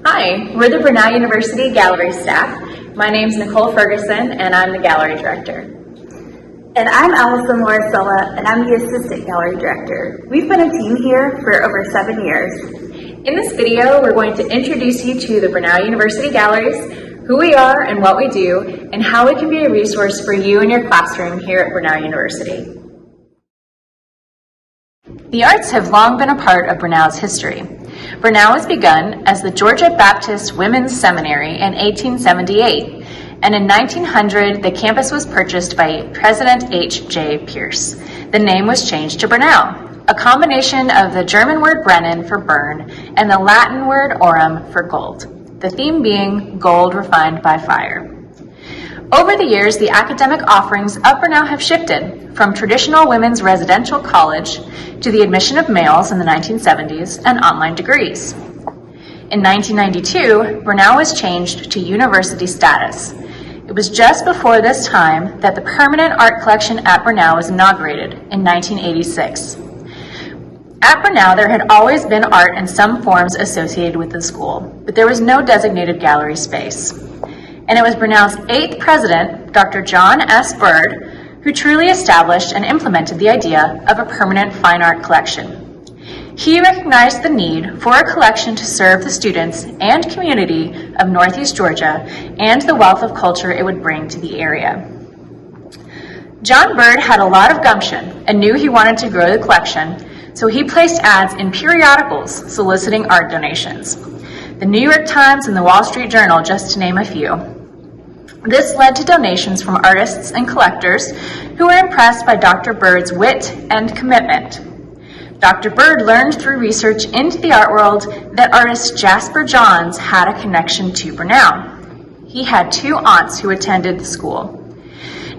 Hi, we're the Brenau University Gallery staff. My name's Nicole Ferguson and I'm the Gallery Director. And I'm Allison Laurisola and I'm the Assistant Gallery Director. We've been a team here for over 7 years. In this video, we're going to introduce you to the Brenau University Galleries, who we are and what we do, and how we can be a resource for you and your classroom here at Brenau University. The arts have long been a part of Brenau's history. Brenau was begun as the Georgia Baptist Women's Seminary in 1878, and in 1900 the campus was purchased by President H.J. Pierce. The name was changed to Brenau, a combination of the German word Brennen for burn and the Latin word aurum for gold, the theme being gold refined by fire. Over the years, the academic offerings of Brenau have shifted from traditional women's residential college to the admission of males in the 1970s and online degrees. In 1992, Brenau was changed to university status. It was just before this time that the permanent art collection at Brenau was inaugurated in 1986. At Brenau, there had always been art in some forms associated with the school, but there was no designated gallery space. And it was Brenau's 8th president, Dr. John S. Bird, who truly established and implemented the idea of a permanent fine art collection. He recognized the need for a collection to serve the students and community of Northeast Georgia and the wealth of culture it would bring to the area. John Bird had a lot of gumption and knew he wanted to grow the collection, so he placed ads in periodicals soliciting art donations. The New York Times and the Wall Street Journal, just to name a few. This led to donations from artists and collectors who were impressed by Dr. Bird's wit and commitment. Dr. Bird learned through research into the art world that artist Jasper Johns had a connection to Brenau. He had 2 aunts who attended the school.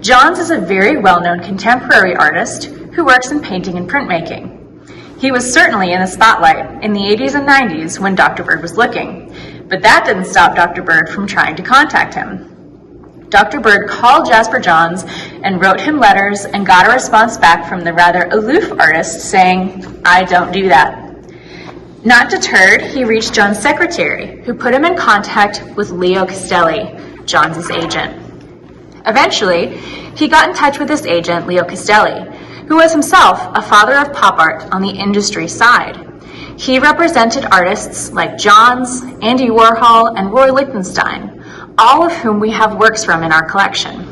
Johns is a very well-known contemporary artist who works in painting and printmaking. He was certainly in the spotlight in the 80s and 90s when Dr. Bird was looking, but that didn't stop Dr. Bird from trying to contact him. Dr. Bird called Jasper Johns and wrote him letters and got a response back from the rather aloof artist saying, "I don't do that." Not deterred, he reached John's secretary, who put him in contact with Leo Castelli, Johns' agent. Eventually, he got in touch with this agent, Leo Castelli, who was himself a father of pop art on the industry side. He represented artists like Johns, Andy Warhol, and Roy Lichtenstein, all of whom we have works from in our collection.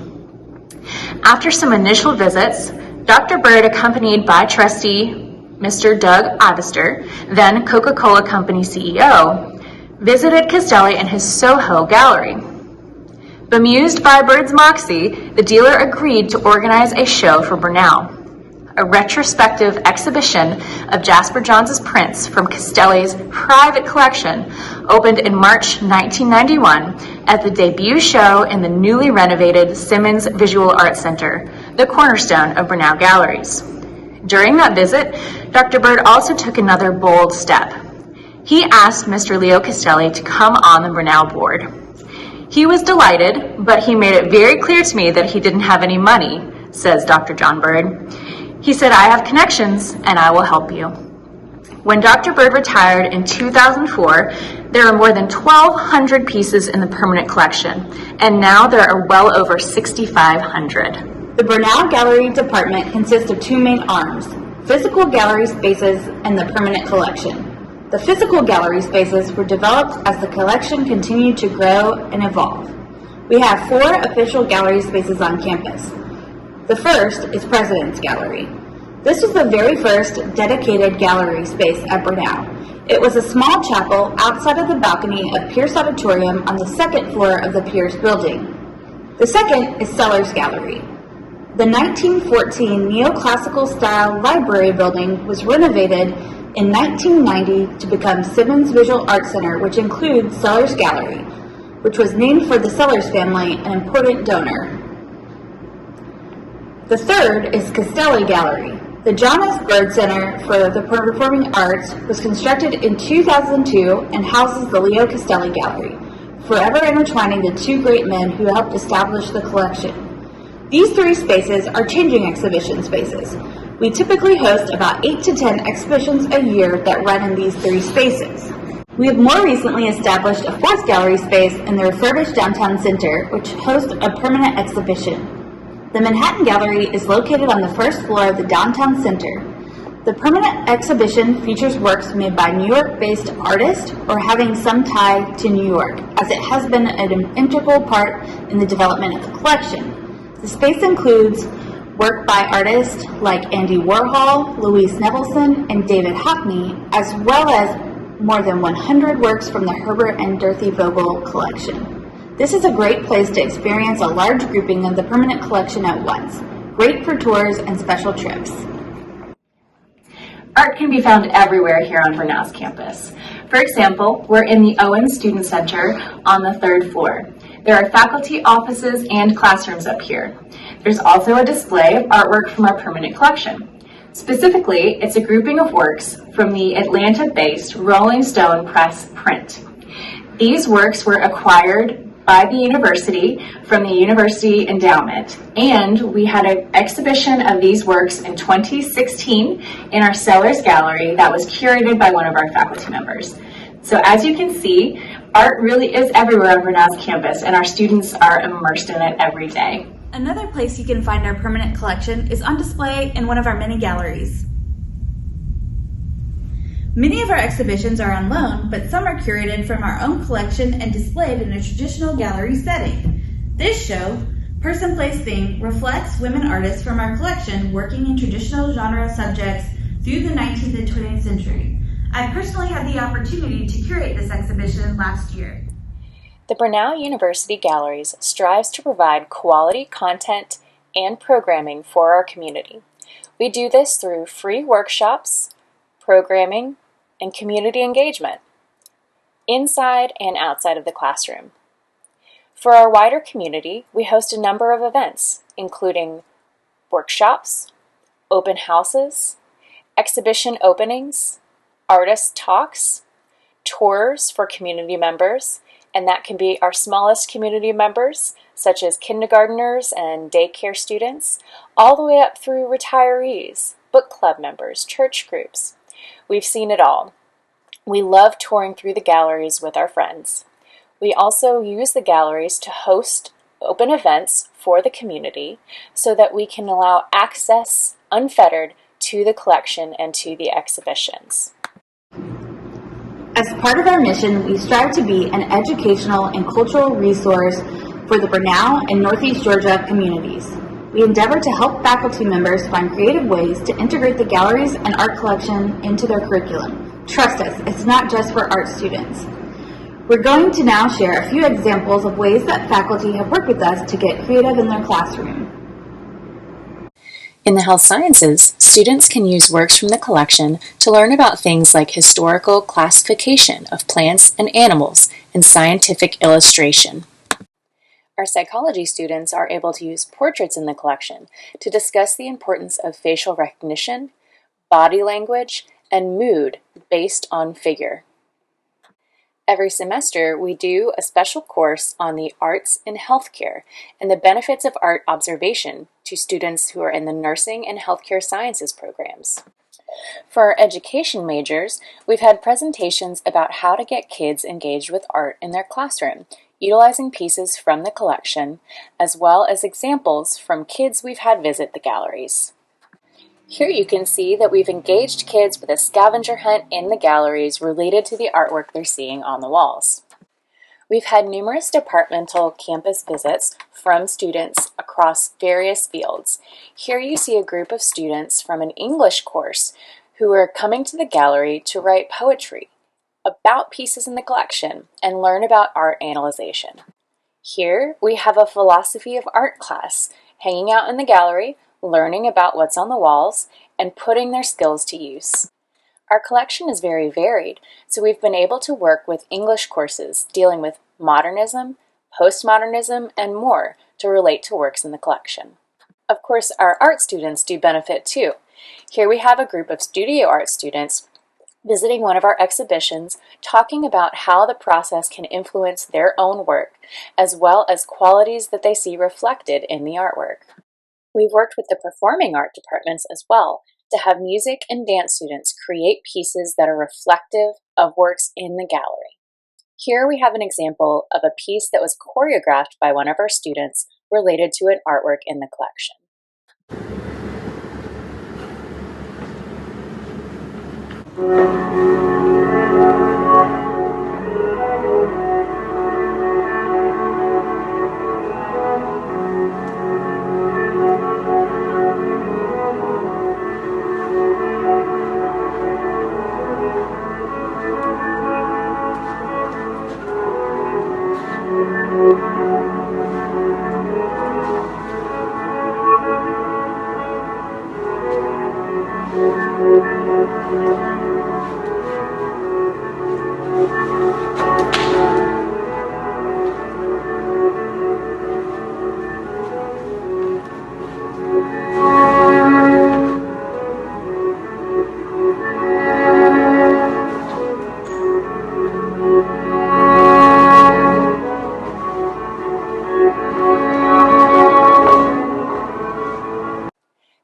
After some initial visits, Dr. Bird, accompanied by trustee Mr. Doug Ivester, then Coca-Cola Company CEO, visited Castelli in his Soho gallery. Bemused by Bird's moxie, the dealer agreed to organize a show for Brenau. A retrospective exhibition of Jasper Johns' prints from Castelli's private collection opened in March 1991 at the debut show in the newly renovated Simmons Visual Arts Center, the cornerstone of Brenau Galleries. During that visit, Dr. Bird also took another bold step. He asked Mr. Leo Castelli to come on the Brenau board. He was delighted, but he made it very clear to me that he didn't have any money, says Dr. John Bird. He said, "I have connections and I will help you." When Dr. Bird retired in 2004, there were more than 1,200 pieces in the permanent collection, and now there are well over 6,500. The Brenau Gallery Department consists of 2 main arms, physical gallery spaces and the permanent collection. The physical gallery spaces were developed as the collection continued to grow and evolve. We have 4 official gallery spaces on campus. The first is President's Gallery. This was the very first dedicated gallery space at Brenau. It was a small chapel outside of the balcony of Pierce Auditorium on the 2nd floor of the Pierce building. The second is Sellers Gallery. The 1914 neoclassical style library building was renovated in 1990 to become Simmons Visual Arts Center, which includes Sellers Gallery, which was named for the Sellers family, an important donor. The third is Castelli Gallery. The John S. Bird Center for the Performing Arts was constructed in 2002 and houses the Leo Castelli Gallery, forever intertwining the 2 great men who helped establish the collection. These 3 spaces are changing exhibition spaces. We typically host about 8 to 10 exhibitions a year that run in these 3 spaces. We have more recently established a fourth gallery space in the refurbished downtown center, which hosts a permanent exhibition. The Manhattan Gallery is located on the first floor of the downtown center. The permanent exhibition features works made by New York-based artists or having some tie to New York, as it has been an integral part in the development of the collection. The space includes work by artists like Andy Warhol, Louise Nevelson, and David Hockney, as well as more than 100 works from the Herbert and Dorothy Vogel collection. This is a great place to experience a large grouping of the permanent collection at once. Great for tours and special trips. Art can be found everywhere here on Brenau's campus. For example, we're in the Owen Student Center on the third floor. There are faculty offices and classrooms up here. There's also a display of artwork from our permanent collection. Specifically, it's a grouping of works from the Atlanta-based Rolling Stone Press print. These works were acquired by the university from the University Endowment, and we had an exhibition of these works in 2016 in our Sellers Gallery that was curated by one of our faculty members. So as you can see, art really is everywhere on Brenau's campus, and our students are immersed in it every day. Another place you can find our permanent collection is on display in one of our many galleries. Many of our exhibitions are on loan, but some are curated from our own collection and displayed in a traditional gallery setting. This show, Person, Place, Thing, reflects women artists from our collection working in traditional genre subjects through the 19th and 20th century. I personally had the opportunity to curate this exhibition last year. The Brenau University Galleries strives to provide quality content and programming for our community. We do this through free workshops, programming, and community engagement, inside and outside of the classroom. For our wider community, we host a number of events, including workshops, open houses, exhibition openings, artist talks, tours for community members, and that can be our smallest community members, such as kindergarteners and daycare students, all the way up through retirees, book club members, church groups. We've seen it all. We love touring through the galleries with our friends. We also use the galleries to host open events for the community so that we can allow access unfettered to the collection and to the exhibitions. As part of our mission, we strive to be an educational and cultural resource for the Brenau and Northeast Georgia communities. We endeavor to help faculty members find creative ways to integrate the galleries and art collection into their curriculum. Trust us, it's not just for art students. We're going to now share a few examples of ways that faculty have worked with us to get creative in their classroom. In the health sciences, students can use works from the collection to learn about things like historical classification of plants and animals and scientific illustration. Our psychology students are able to use portraits in the collection to discuss the importance of facial recognition, body language, and mood based on figure. Every semester, we do a special course on the arts in healthcare and the benefits of art observation to students who are in the nursing and healthcare sciences programs. For our education majors, we've had presentations about how to get kids engaged with art in their classroom, utilizing pieces from the collection, as well as examples from kids we've had visit the galleries. Here you can see that we've engaged kids with a scavenger hunt in the galleries related to the artwork they're seeing on the walls. We've had numerous departmental campus visits from students across various fields. Here you see a group of students from an English course who are coming to the gallery to write poetry about pieces in the collection and learn about art analyzation. Here we have a philosophy of art class hanging out in the gallery, learning about what's on the walls, and putting their skills to use. Our collection is very varied, so we've been able to work with English courses dealing with modernism, postmodernism, and more to relate to works in the collection. Of course, our art students do benefit too. Here we have a group of studio art students visiting one of our exhibitions, talking about how the process can influence their own work, as well as qualities that they see reflected in the artwork. We've worked with the performing art departments as well, to have music and dance students create pieces that are reflective of works in the gallery. Here we have an example of a piece that was choreographed by one of our students related to an artwork in the collection.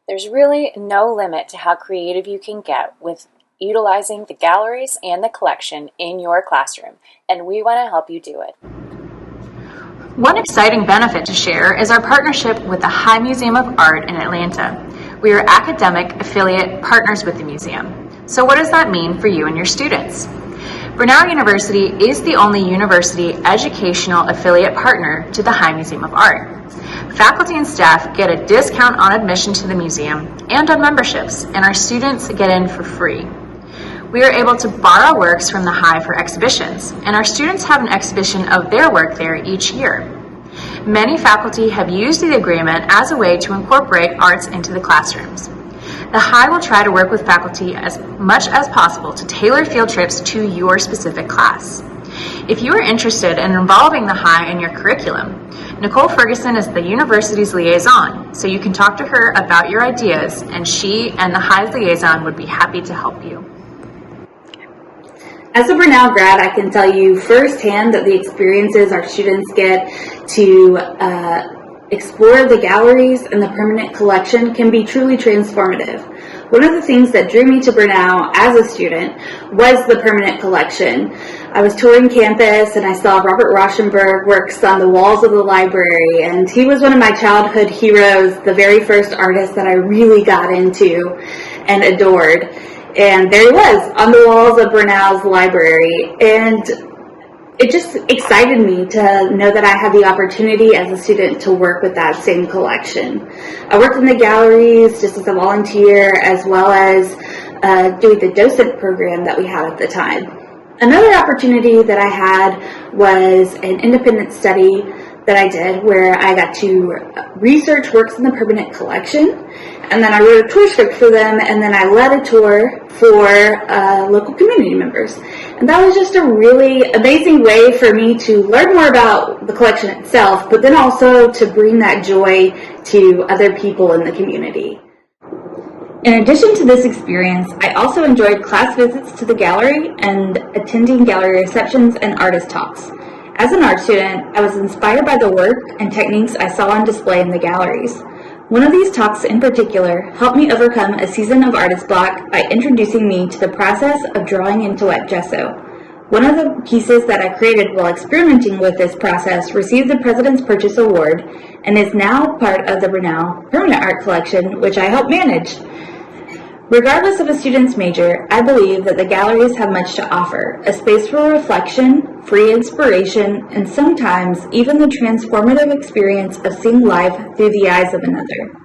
There's really no limit to how creative you can get with utilizing the galleries and the collection in your classroom, and we want to help you do it. One exciting benefit to share is our partnership with the High Museum of Art in Atlanta. We are academic affiliate partners with the museum. So what does that mean for you and your students? Brenau University is the only university educational affiliate partner to the High Museum of Art. Faculty and staff get a discount on admission to the museum and on memberships, and our students get in for free. We are able to borrow works from the High for exhibitions, and our students have an exhibition of their work there each year. Many faculty have used the agreement as a way to incorporate arts into the classrooms. The High will try to work with faculty as much as possible to tailor field trips to your specific class. If you are interested in involving the High in your curriculum, Nicole Ferguson is the university's liaison, so you can talk to her about your ideas, and she and the High's liaison would be happy to help you. As a Brenau grad, I can tell you firsthand that the experiences our students get to explore the galleries and the permanent collection can be truly transformative. One of the things that drew me to Brenau as a student was the permanent collection. I was touring campus and I saw Robert Rauschenberg works on the walls of the library, and he was one of my childhood heroes, the very first artist that I really got into and adored. And there he was on the walls of Brenau's library, and it just excited me to know that I had the opportunity as a student to work with that same collection. I worked in the galleries just as a volunteer, as well as doing the docent program that we had at the time. Another opportunity that I had was an independent study that I did where I got to research works in the permanent collection, and then I wrote a tour script for them, and then I led a tour for local community members. And that was just a really amazing way for me to learn more about the collection itself, but then also to bring that joy to other people in the community. In addition to this experience, I also enjoyed class visits to the gallery and attending gallery receptions and artist talks. As an art student, I was inspired by the work and techniques I saw on display in the galleries. One of these talks in particular helped me overcome a season of artist block by introducing me to the process of drawing into wet gesso. One of the pieces that I created while experimenting with this process received the President's Purchase Award and is now part of the Brenau Permanent Art Collection, which I help manage. Regardless of a student's major, I believe that the galleries have much to offer, a space for reflection, free inspiration, and sometimes even the transformative experience of seeing life through the eyes of another.